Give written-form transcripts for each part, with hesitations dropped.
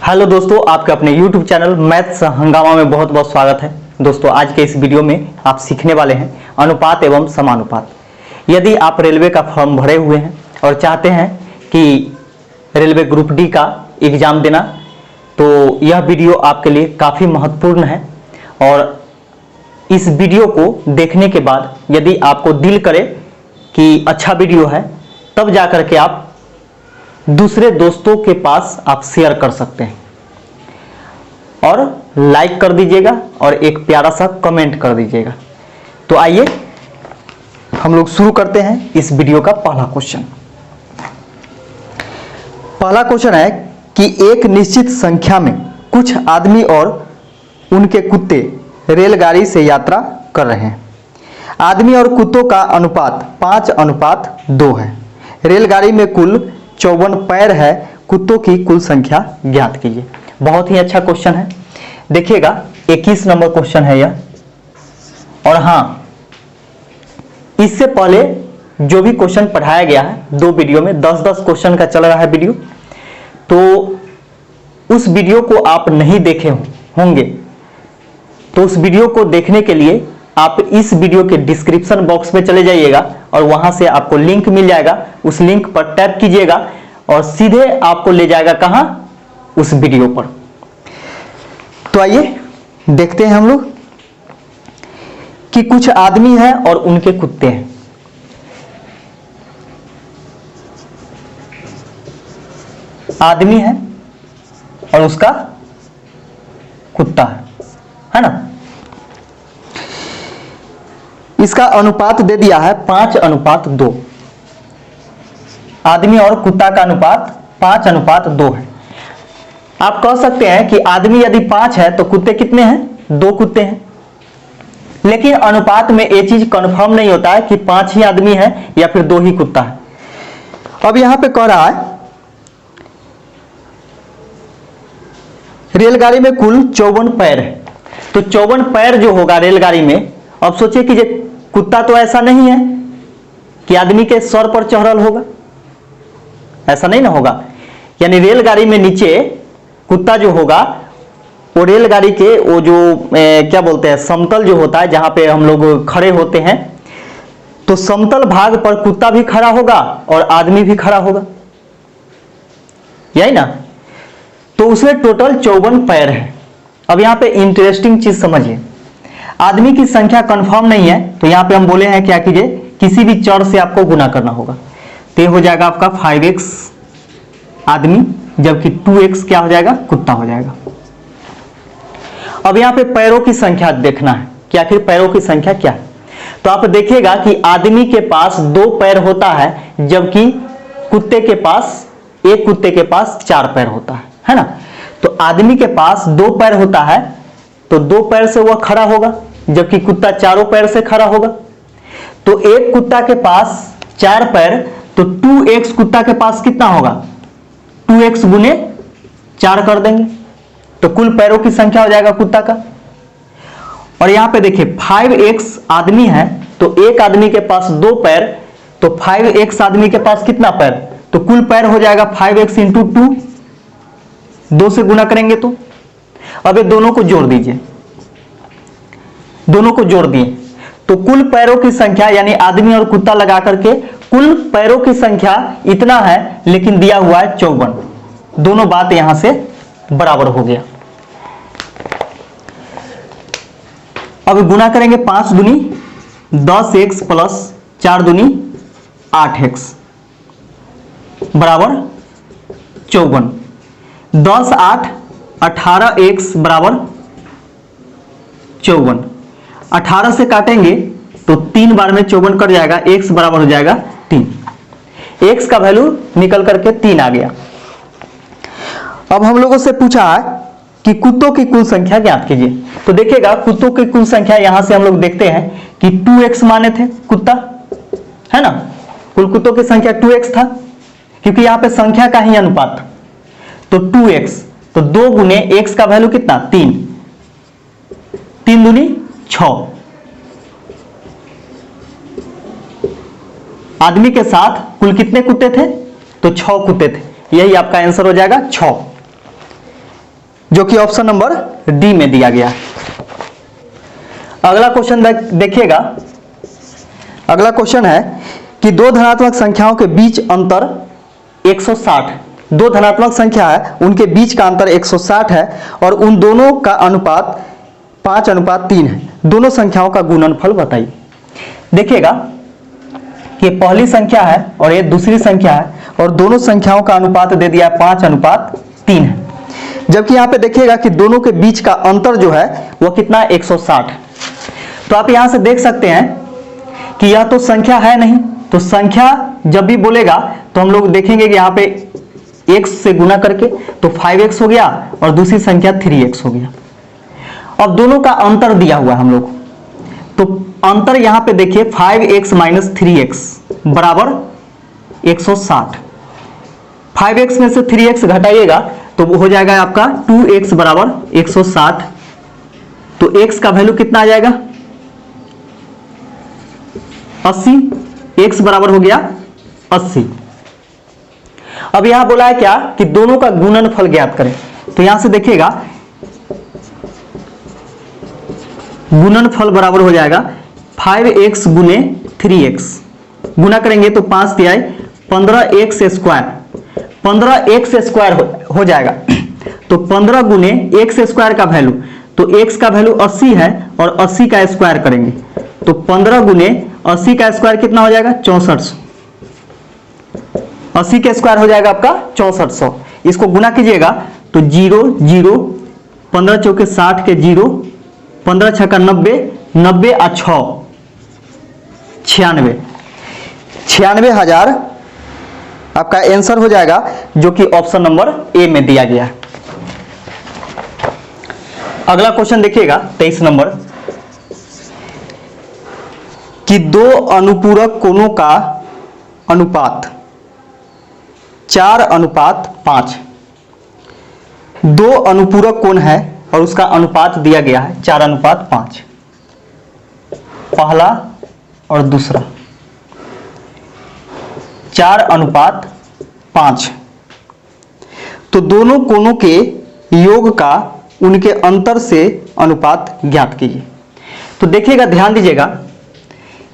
Hello दोस्तों, आपके अपने YouTube चैनल मैथ्स हंगामा में बहुत बहुत स्वागत है। दोस्तों, आज के इस वीडियो में आप सीखने वाले हैं अनुपात एवं समानुपात। यदि आप रेलवे का फॉर्म भरे हुए हैं और चाहते हैं कि रेलवे ग्रुप डी का एग्जाम देना, तो यह वीडियो आपके लिए काफ़ी महत्वपूर्ण है। और इस वीडियो को देखने के बाद यदि आपको दिल करे कि अच्छा वीडियो है, तब जा कर के आप दूसरे दोस्तों के पास आप शेयर कर सकते हैं और लाइक कर दीजिएगा और एक प्यारा सा कमेंट कर दीजिएगा। तो आइए हम लोग शुरू करते हैं इस वीडियो का पहला क्वेश्चन। पहला क्वेश्चन है कि एक निश्चित संख्या में कुछ आदमी और उनके कुत्ते रेलगाड़ी से यात्रा कर रहे हैं। आदमी और कुत्तों का अनुपात 5:2 है। रेलगाड़ी में कुल 54 पैर है। कुत्तों की कुल संख्या ज्ञात कीजिए। बहुत ही अच्छा क्वेश्चन है। देखिएगा, 21 नंबर क्वेश्चन है यह। और हाँ, इससे पहले जो भी क्वेश्चन पढ़ाया गया है, 2 वीडियो में 10-10 क्वेश्चन का चल रहा है वीडियो, तो उस वीडियो को आप नहीं देखे होंगे, तो उस वीडियो को देखने के लिए आप इस वीडियो के डिस्क्रिप्शन बॉक्स में चले जाइएगा और वहां से आपको लिंक मिल जाएगा। उस लिंक पर टैप कीजिएगा और सीधे आपको ले जाएगा कहां? उस वीडियो पर। तो आइए देखते हैं हम लोग कि कुछ आदमी है और उनके कुत्ते हैं। आदमी है और उसका कुत्ता है ना। इसका अनुपात दे दिया है 5:2। आदमी और कुत्ता का अनुपात 5:2 है। आप कह सकते हैं कि आदमी यदि 5 है तो कुत्ते कितने हैं? 2 कुत्ते हैं। लेकिन अनुपात में ये चीज कंफर्म नहीं होता है कि 5 ही आदमी है या फिर 2 ही कुत्ता है। अब यहां पे कह रहा है रेलगाड़ी में कुल 54 पैर है। तो 54 पैर जो होगा रेलगाड़ी में, अब सोचिए कि कुत्ता तो ऐसा नहीं है कि आदमी के सर पर चढ़ल होगा, ऐसा नहीं ना होगा। यानी रेलगाड़ी में नीचे कुत्ता जो होगा, वो रेलगाड़ी के वो जो क्या बोलते हैं, समतल जो होता है जहां पे हम लोग खड़े होते हैं, तो समतल भाग पर कुत्ता भी खड़ा होगा और आदमी भी खड़ा होगा, यही ना। तो उसमें टोटल 54 पैर है। अब यहां पे इंटरेस्टिंग चीज समझिए, आदमी की संख्या कंफर्म नहीं है, तो यहां पे हम बोले हैं क्या कीजिए, किसी भी चर से आपको गुना करना होगा। तो ये हो जाएगा आपका 5x आदमी, जबकि 2x क्या हो जाएगा? कुत्ता हो जाएगा। अब यहां पे पैरों की संख्या देखना है कि आखिर पैरों की संख्या क्या है। तो आप देखिएगा कि आदमी के पास 2 पैर होता है, जबकि कुत्ते के पास, एक कुत्ते के पास 4 पैर होता है ना। तो आदमी के पास 2 पैर होता है, तो 2 पैर से वह खड़ा होगा, जबकि कुत्ता 4 पैर से खड़ा होगा। तो एक कुत्ता के पास 4 पैर, तो 2x कुत्ता के पास कितना होगा? 2x गुने 4 कर देंगे, तो कुल पैरों की संख्या हो जाएगा कुत्ता का। और यहां पे देखिए 5x आदमी है, तो एक आदमी के पास 2 पैर, तो 5x आदमी के पास कितना पैर? तो कुल पैर हो जाएगा 5x × 2, 2 से गुना करेंगे तो। अब ये दोनों को जोड़ दीजिए, दोनों को जोड़ दिए तो कुल पैरों की संख्या, यानी आदमी और कुत्ता लगा करके कुल पैरों की संख्या इतना है, लेकिन दिया हुआ है 54। दोनों बात यहां से बराबर हो गया। अब गुना करेंगे 5 दूनी 10x प्लस 4 दूनी 8x बराबर 54। 10 8 18x बराबर 54। 18 से काटेंगे तो 3 बार में 54 कट जाएगा, x बराबर हो जाएगा 3। x का वैल्यू निकल करके 3 आ गया। अब हम लोगों से पूछा है कि कुत्तों की कुल संख्या ज्ञात कीजिए। तो देखिएगा, कुत्तों की कुल संख्या यहां से हम लोग देखते हैं कि 2x माने थे कुत्ता, है ना। कुल कुत्तों की संख्या 2x था, क्योंकि यहां पे संख्या का ही अनुपात था। तो 2x, तो 2 गुने x का वैल्यू कितना? 3, 3 दूनी 6। आदमी के साथ कुल कितने कुत्ते थे? तो 6 कुत्ते थे। यही आपका आंसर हो जाएगा 6। जो कि ऑप्शन नंबर डी में दिया गया है। अगला क्वेश्चन देखिएगा। अगला क्वेश्चन है कि दो धनात्मक संख्याओं के बीच अंतर 160, दो धनात्मक संख्या है उनके बीच का अंतर 160 है और उन दोनों का अनुपात 5:3 है। दोनों संख्याओं का गुणनफल बताइए। देखिएगा कि पहली संख्या है और ये दूसरी संख्या है और दोनों संख्याओं का अनुपात दे दिया 5:3 है। जबकि यहाँ पे देखिएगा कि दोनों के बीच का अंतर जो है वह कितना 160 है। तो आप यहाँ से देख सकते हैं कि यह तो संख्या है नहीं, तो संख्या जब भी बोलेगा तो हम लोग देखेंगे कि यहाँ पे x से गुना करके तो 5x हो गया और दूसरी संख्या 3x हो गया। अब दोनों का अंतर दिया हुआ है हम लोग, तो अंतर यहाँ पे देखिए 5x माइनस 3x बराबर 160। 5x में से 3x घटाइएगा तो हो जाएगा आपका 2x बराबर 160। तो x का वैल्यू कितना आ जाएगा 80, x बराबर हो गया 80। अब यहां बोला है क्या कि दोनों का गुणनफल ज्ञात करें। तो यहां से देखिएगा गुणनफल बराबर हो जाएगा 5x गुने 3x, गुना करेंगे तो 5 तिहाई 15x स्क्वायर, 15x स्क्वायर हो जाएगा। तो 15 गुने x स्क्वायर का वैल्यू, तो x का वैल्यू 80 है और 80 का स्क्वायर करेंगे तो 15 गुने 80 का स्क्वायर कितना हो जाएगा 6400। 80 का स्क्वायर हो जाएगा आपका 6400। इसको गुना कीजिएगा तो 0 0, 15 चौके 60 के 0, 15 छक्का 90, 90 और 6 96,000 आपका आंसर हो जाएगा, जो कि ऑप्शन नंबर ए में दिया गया है। अगला क्वेश्चन देखिएगा 23 नंबर कि दो अनुपूरक कोणों का अनुपात 4:5। दो अनुपूरक कोण है और उसका अनुपात दिया गया है 4:5, पहला और दूसरा 4:5। तो दोनों कोणों के योग का उनके अंतर से अनुपात ज्ञात कीजिए। तो देखिएगा, ध्यान दीजिएगा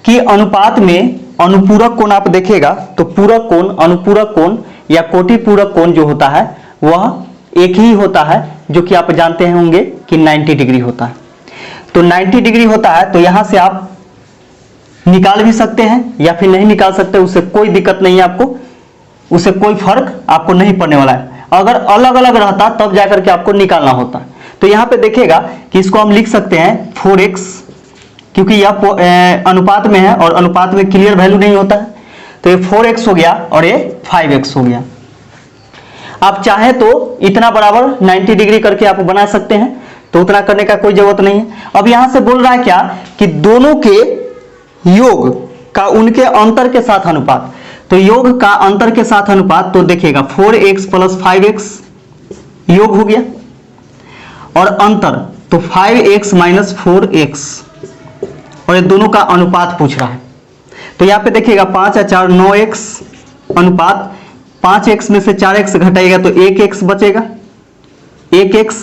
कि अनुपात में अनुपूरक कोण आप देखिएगा तो पूरक कोण, अनुपूरक कोण या कोटि पूरक कोण जो होता है वह एक ही होता है, जो कि आप जानते होंगे कि 90 डिग्री होता है। तो 90 डिग्री होता है, तो यहां से आप निकाल भी सकते हैं या फिर नहीं निकाल सकते, उससे कोई दिक्कत नहीं है आपको, उससे कोई फर्क आपको नहीं पड़ने वाला है। अगर अलग अलग रहता तब जाकर के आपको निकालना होता। तो यहां पे देखिएगा कि इसको हम लिख सकते हैं 4x, क्योंकि यह अनुपात में है और अनुपात में क्लियर वैल्यू नहीं होता है। तो ये 4x हो गया और ये 5x हो गया। आप चाहे तो इतना बराबर 90 डिग्री करके आप बना सकते हैं, तो उतना करने का कोई जरूरत नहीं है। अब यहां से बोल रहा है क्या कि दोनों के योग का उनके अंतर के साथ अनुपात। तो योग का अंतर के साथ अनुपात, तो देखिएगा 4x प्लस 5x योग हो गया और अंतर तो 5x माइनस 4x, और ये दोनों का अनुपात पूछ रहा है। तो यहां पे देखिएगा 5 और 4 9x अनुपात, 5x में से 4x घटाएगा तो 1x बचेगा। 1x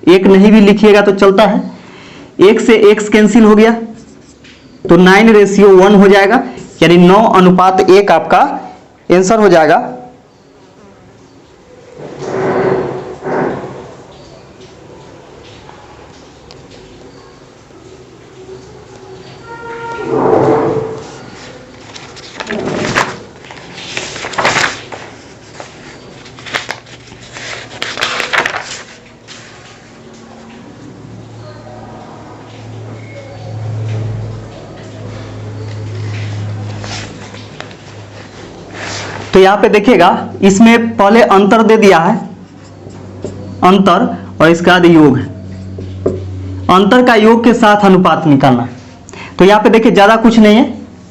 एक नहीं भी लिखिएगा तो चलता है, 1 से x कैंसिल हो गया तो 9:1 हो जाएगा, यानी 9:1 आपका आंसर हो जाएगा। तो यहां पे देखिएगा, इसमें पहले अंतर दे दिया है, अंतर, और इसके बाद योग है। अंतर का योग के साथ अनुपात निकालना है। तो यहां पे देखिए ज्यादा कुछ नहीं है,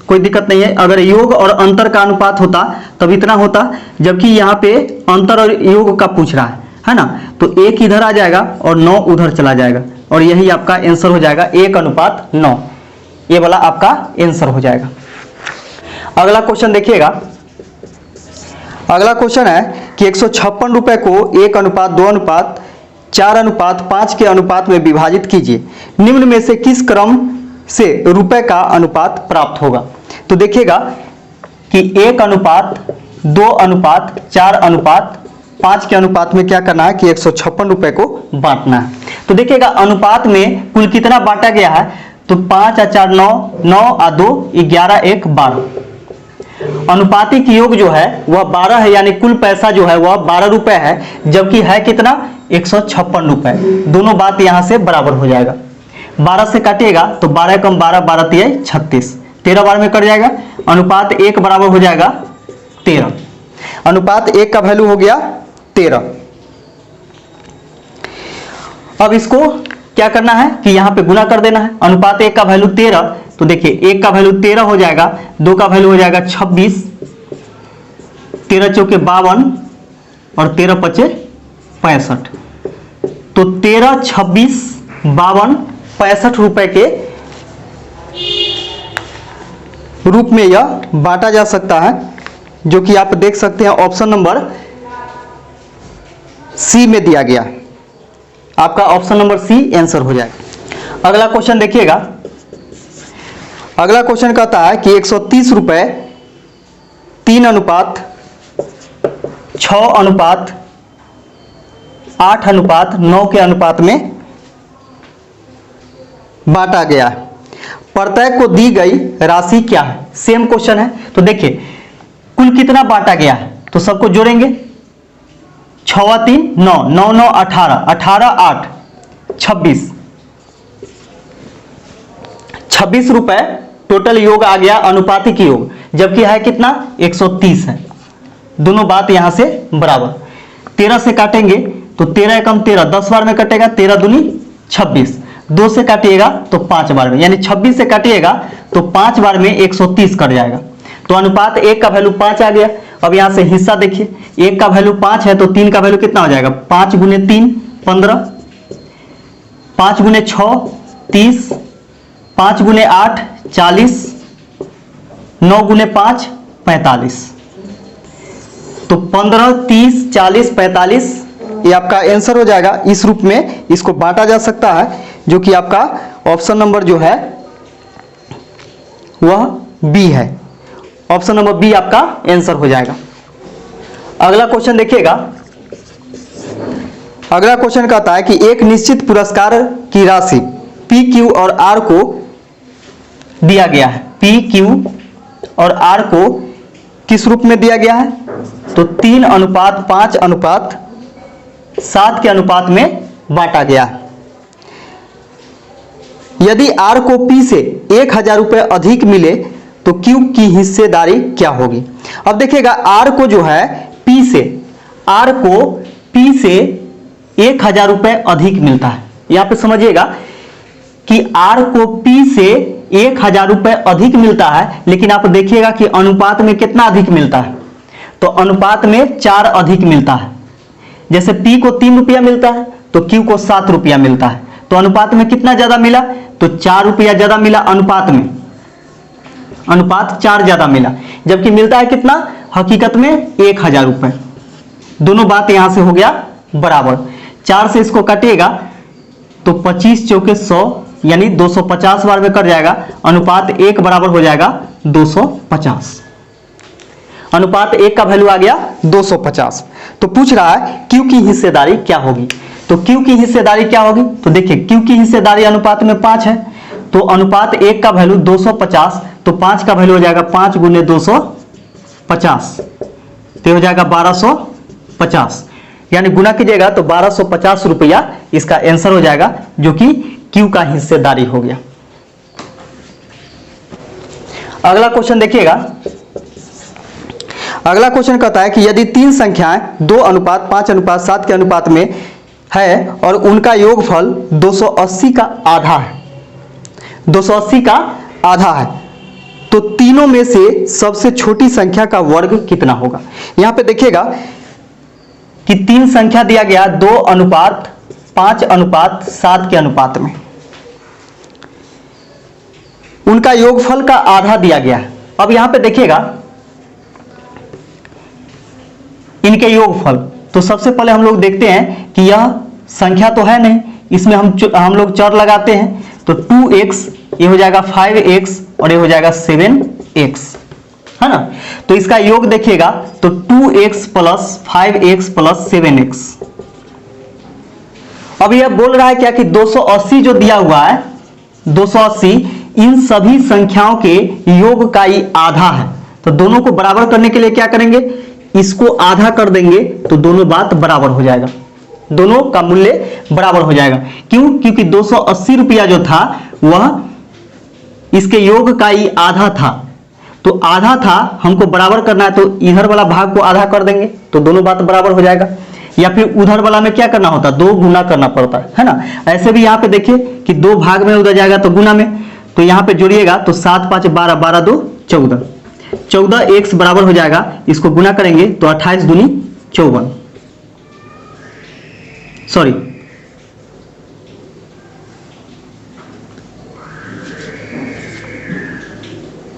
कोई दिक्कत नहीं है। अगर योग और अंतर का अनुपात होता तब इतना होता, जबकि यहाँ पे अंतर और योग का पूछ रहा है ना, तो 1 इधर आ जाएगा और 9 उधर चला जाएगा, और यही आपका आंसर हो जाएगा 1:9। ये वाला आपका आंसर हो जाएगा। अगला क्वेश्चन देखिएगा। अगला क्वेश्चन है कि 156 रुपए को 1:2 4:5 के अनुपात में विभाजित कीजिए। निम्न में से किस क्रम से रुपए का अनुपात प्राप्त होगा? तो देखिएगा कि 1:2:4:5 के अनुपात में क्या करना है कि 156 रुपए को बांटना है। तो देखिएगा अनुपात में कुल कितना बांटा गया है, तो 5 और 4 9, 9 और 2 11, 1 12। अनुपातिक योग जो है वह 12 है, यानी कुल पैसा जो है वह 12 रुपए है, जबकि है कितना 156 रुपए। दोनों बात यहां से बराबर हो जाएगा। 12 से काटिएगा तो 12 कम 12, 12 तिया 36, 13 बार में कट जाएगा। अनुपात 1 बराबर हो जाएगा 13। अनुपात 1 का वैल्यू हो गया 13। अब इसको क्या करना है कि यहां पे गुना कर देना है। अनुपात 1 का वैल्यू 13, तो देखिए 1 का वैल्यू 13 हो जाएगा, 2 का वैल्यू हो जाएगा 26, 13 चौके 52 और 13 पचे 65। तो 13, 26, 52, 65 रुपए के रूप में यह बांटा जा सकता है, जो कि आप देख सकते हैं ऑप्शन नंबर सी में दिया गया है। आपका ऑप्शन नंबर सी आंसर हो जाएगा। अगला क्वेश्चन देखिएगा। अगला क्वेश्चन कहता है कि 130 रुपए 3:6:8:9 के अनुपात में बांटा गया है। प्रत्येक को दी गई राशि क्या है? सेम क्वेश्चन है। तो देखिए कुल कितना बांटा गया है, तो सबको जोड़ेंगे। 6 3 9, 9 9 18, 18 8 26, 26 रुपए टोटल योग आ गया, अनुपातिक योग, जबकि है कितना 130 है। दोनों बात यहां से बराबर। 13 से काटेंगे तो 13 कम 13 10 बार में कटेगा, 13 दूनी 26। 2 से काटिएगा तो 5 बार में, यानी 26 से काटिएगा तो 5 बार में 130 कट जाएगा। तो अनुपात 1 का वैल्यू 5 आ गया। अब यहां से हिस्सा देखिए, 1 का वैल्यू 5 है तो 3 का वैल्यू कितना हो जाएगा? 5 गुने 3 15, 5 गुने 6 30, 5 गुने 8 40, 9 गुने 5 45। तो 15 30 40 45 ये आपका आंसर हो जाएगा। इस रूप में इसको बांटा जा सकता है, जो कि आपका ऑप्शन नंबर जो है वह बी है। ऑप्शन नंबर बी आपका आंसर हो जाएगा। अगला क्वेश्चन देखिएगा। अगला क्वेश्चन कहता है कि एक निश्चित पुरस्कार की राशि पी क्यू और आर को दिया गया है। पी क्यू और आर को किस रूप में दिया गया है? तो 3:5:7 के अनुपात में बांटा गया है। यदि आर को पी से 1000 रुपए अधिक मिले तो क्यू की हिस्सेदारी क्या होगी? अब देखिएगा आर को जो है आर को पी से 1000 रुपए अधिक मिलता है। यहां पे समझिएगा कि आर को पी से 1000 रुपए अधिक मिलता है, लेकिन आप देखिएगा कि अनुपात में कितना अधिक मिलता है? तो अनुपात में 4 अधिक मिलता है। जैसे पी को 3 रुपया मिलता है तो क्यू को 7 रुपया मिलता है। तो अनुपात में कितना ज्यादा मिला? तो 4 रुपया ज्यादा मिला अनुपात में। अनुपात 4 ज्यादा मिला, जबकि मिलता है कितना हकीकत में 1000 रुपए। दोनों बात यहां से हो गया बराबर। 4 से इसको काटिएगा तो 25 चौके 100, यानी 250 बार में कट जाएगा। अनुपात 1 बराबर हो जाएगा 250। अनुपात 1 का वैल्यू आ गया 250। तो पूछ रहा है क्यू की हिस्सेदारी क्या होगी? तो क्यू की हिस्सेदारी क्या होगी? तो देखिए क्यू की हिस्सेदारी अनुपात में 5 है, तो अनुपात 1 का वैल्यू 250, तो 5 का वैल्यू हो जाएगा 5 गुने 250, तो हो जाएगा 1250, यानी गुना कीजिएगा तो 1250 रुपया इसका आंसर हो जाएगा, जो कि क्यू का हिस्सेदारी हो गया। अगला क्वेश्चन देखिएगा। अगला क्वेश्चन कहता है कि यदि 3 संख्याएं 2:5:7 के अनुपात में है और उनका योगफल 280 का आधा है, 280 का आधा है, तो तीनों में से सबसे छोटी संख्या का वर्ग कितना होगा? यहां पे देखिएगा कि 3 संख्या दिया गया 2:5:7 के अनुपात में, उनका योगफल का आधा दिया गया है। अब यहां पे देखिएगा इनके योगफल, तो सबसे पहले हम लोग देखते हैं कि यह संख्या तो है नहीं, इसमें हम लोग चर लगाते हैं, तो 2x ये हो जाएगा 5x और ये हो जाएगा 7x, है ना। तो इसका योग देखिएगा तो 2x plus 5x plus 7x। अब यह बोल रहा है क्या कि 280 जो दिया हुआ है 280 इन सभी संख्याओं के योग का ही आधा है। तो दोनों को बराबर करने के लिए क्या करेंगे, इसको आधा कर देंगे तो दोनों बात बराबर हो जाएगा, दोनों का मूल्य बराबर हो जाएगा। क्यों? क्योंकि 280 रुपया जो था वह इसके योग का ही आधा था, तो आधा था हमको बराबर करना है, तो इधर वाला भाग को आधा कर देंगे तो दोनों बात बराबर हो जाएगा। या फिर उधर वाला में क्या करना होता है, 2 गुना करना पड़ता है ना। ऐसे भी यहाँ पे देखिए कि 2 भाग में उधर जाएगा तो गुना में, तो यहाँ पे जोड़िएगा तो 7 5 12 12 2 14, 14x बराबर हो जाएगा, इसको गुना करेंगे तो 28 दूनी 54, सॉरी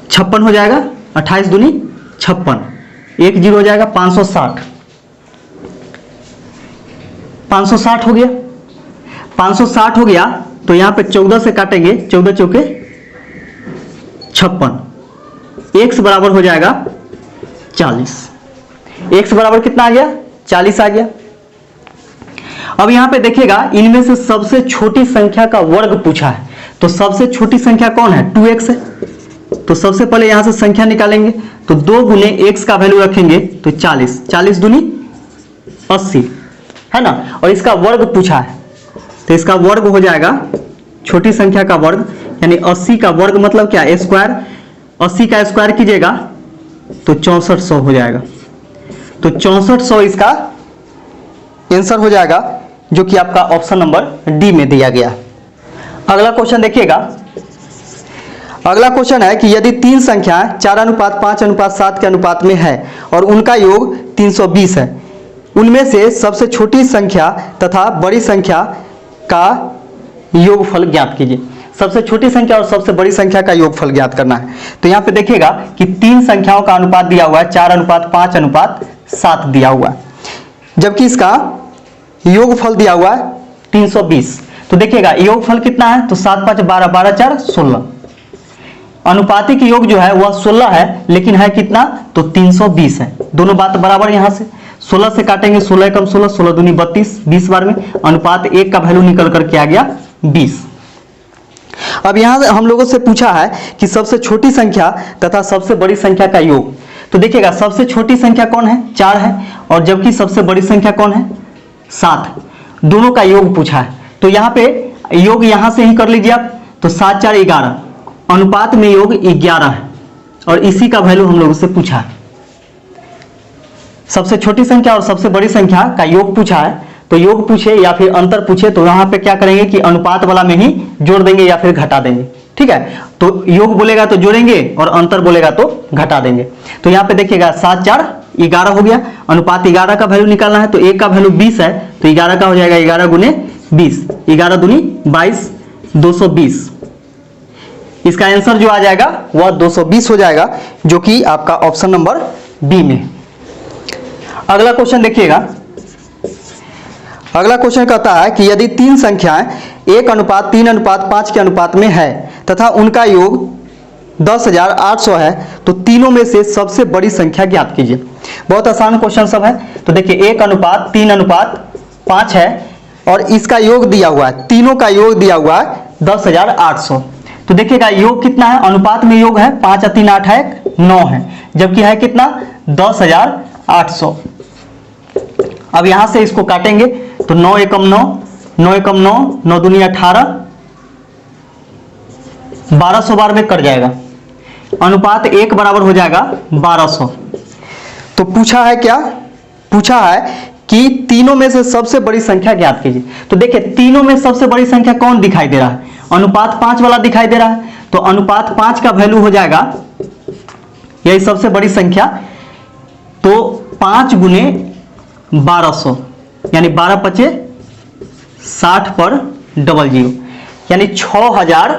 56 हो जाएगा, 28 दूनी 56, 1 0 हो जाएगा 560, 560 हो गया, 560 हो गया तो यहां पे 14 से काटेंगे, 14 चौके 56, x बराबर हो जाएगा 40, x बराबर कितना आ गया 40 आ गया। अब यहां पे देखिएगा इनमें से सबसे छोटी संख्या का वर्ग पूछा है, तो सबसे छोटी संख्या कौन है 2x है, तो सबसे पहले यहां से संख्या निकालेंगे, तो 2 गुने x का वैल्यू रखेंगे तो 40, 40 दूनी 80, है ना। और इसका वर्ग पूछा है तो इसका वर्ग हो जाएगा छोटी संख्या का वर्ग, यानी 80 का वर्ग मतलब क्या स्क्वायर, 80 का स्क्वायर कीजिएगा तो 6400 हो जाएगा, तो 6400 इसका आंसर हो जाएगा, जो कि आपका ऑप्शन नंबर डी में दिया गया। अगला क्वेश्चन देखिएगा, अगला क्वेश्चन है कि यदि 3 संख्याएं 4:5:7 के अनुपात में है और उनका योग 320 है, उनमें से सबसे छोटी संख्या तथा बड़ी संख्या का योगफल ज्ञात कीजिए। सबसे छोटी संख्या और सबसे बड़ी संख्या का योगफल ज्ञात करना है। तो यहाँ पे देखिएगा कि 3 संख्याओं का अनुपात दिया हुआ है 4:5:7 दिया हुआ है, जबकि इसका योगफल दिया हुआ है 320। तो देखिएगा योगफल कितना है, तो 7 5 12 12 4 16, अनुपातिक योग जो है वह 16 है, लेकिन है कितना तो 320 है, दोनों बात बराबर। यहां से 16 से काटेंगे, 16 कम 16, 16 दूनी 32, 20 बार में अनुपात 1 का वैल्यू निकल करके आ गया 20। अब यहां से हम लोगों से पूछा है कि सबसे छोटी संख्या तथा सबसे बड़ी संख्या का योग। तो देखिएगा सबसे छोटी संख्या कौन है 4 है, और जबकि सबसे बड़ी संख्या कौन है 7, दोनों का योग पूछा है। तो यहाँ पे योग यहां से ही कर लीजिए आप, तो 7 4 11, अनुपात में योग 11 है, और इसी का वैल्यू हम लोगों से पूछा है। सबसे छोटी संख्या और सबसे बड़ी संख्या का योग पूछा है, तो योग पूछे या फिर अंतर पूछे तो यहाँ पे क्या करेंगे कि अनुपात वाला में ही जोड़ देंगे या फिर घटा देंगे, ठीक है। तो योग बोलेगा तो जोड़ेंगे और अंतर बोलेगा तो घटा देंगे। तो यहाँ पे देखिएगा 7 4 11 हो गया, अनुपात 11 का वैल्यू निकालना है, तो 1 का वैल्यू 20 है, तो 11 का हो जाएगा 11 गुने 20, 11 दूनी 22, 220। इसका आंसर जो आ जाएगा वह 220 हो जाएगा, जो कि आपका ऑप्शन नंबर बी में। अगला क्वेश्चन देखिएगा, अगला क्वेश्चन कहता है कि यदि 3 संख्याएं 1:3:5 के अनुपात में है तथा उनका योग 10,800 है, तो तीनों में से सबसे बड़ी संख्या ज्ञात कीजिए। बहुत आसान क्वेश्चन सब है। तो देखिए 1:3:5 है और इसका योग दिया हुआ है, तीनों का योग दिया हुआ है 10,800। तो देखिएगा योग कितना है, अनुपात में योग है 5 और 3 8 है 9 है, जबकि है कितना 10,800। अब यहां से इसको काटेंगे तो 9 एकम 9, 9 एकम 9, 9 दूनी 18, 1200 बार में कट जाएगा, अनुपात 1 बराबर हो जाएगा 1200। तो पूछा है क्या, पूछा है कि तीनों में से सबसे बड़ी संख्या ज्ञात कीजिए। तो देखिए तीनों में सबसे बड़ी संख्या कौन दिखाई दे रहा है, अनुपात 5 वाला दिखाई दे रहा है, तो अनुपात 5 का वैल्यू हो जाएगा यही सबसे बड़ी संख्या, तो 5 गुने 1200 यानी 12 पचे 60 पर 00, यानी 6000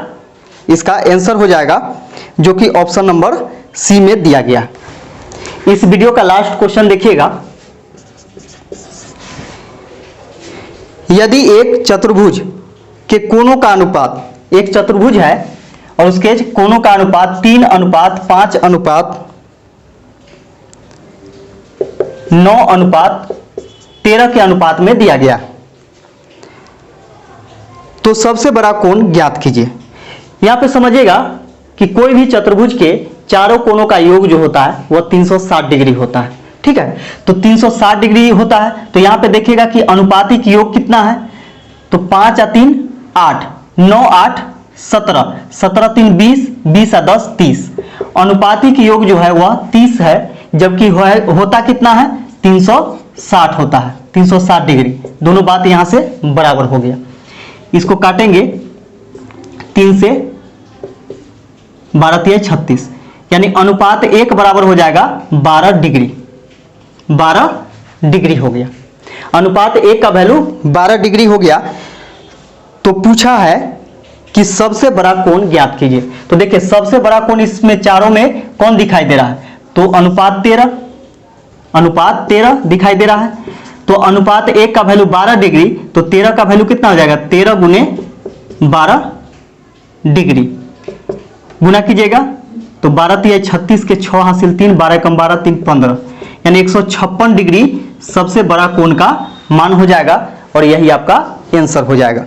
इसका आंसर हो जाएगा, जो कि ऑप्शन नंबर सी में दिया गया। इस वीडियो का लास्ट क्वेश्चन देखिएगा, यदि एक चतुर्भुज के कोणों का अनुपात, एक चतुर्भुज है और उसके कोणों का अनुपात 3:5:9:13 के अनुपात में दिया गया, तो सबसे बड़ा कोण ज्ञात कीजिए। यहां पे समझिएगा कि कोई भी चतुर्भुज के चारों कोणों का योग जो होता है वह 360 डिग्री होता है। ठीक है, तो 360 डिग्री होता है, तो यहां पे देखिएगा कि अनुपातिक योग कितना है, तो 5 या 3 8, 9 8 17, 17 3 20, 20 या 10 30। अनुपातिक योग जो है वह 30 है, जबकि होता कितना है 360 होता है, 360 डिग्री। दोनों बात यहां से बराबर हो गया। इसको काटेंगे 3 से 12 3 36, यानी अनुपात 1 बराबर हो जाएगा 12 डिग्री। 12 डिग्री हो गया, अनुपात 1 का वैल्यू 12 डिग्री हो गया। तो पूछा है कि सबसे बड़ा कोण ज्ञात कीजिए। तो देखिए सबसे बड़ा कोण इसमें चारों में कौन दिखाई दे रहा है, तो अनुपात 13 दिखाई दे रहा है। तो अनुपात 1 का वैल्यू 12 डिग्री, तो 13 का वैल्यू कितना हो जाएगा, 13 गुने 12 डिग्री। गुना कीजिएगा तो 12 3 36 के 6 हासिल 3, 12 कम 12 3 15, यानी 156 डिग्री सबसे बड़ा कोण का मान हो जाएगा और यही आपका आंसर हो जाएगा।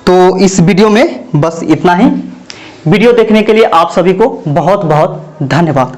तो इस वीडियो में बस इतना ही। वीडियो देखने के लिए आप सभी को बहुत बहुत धन्यवाद।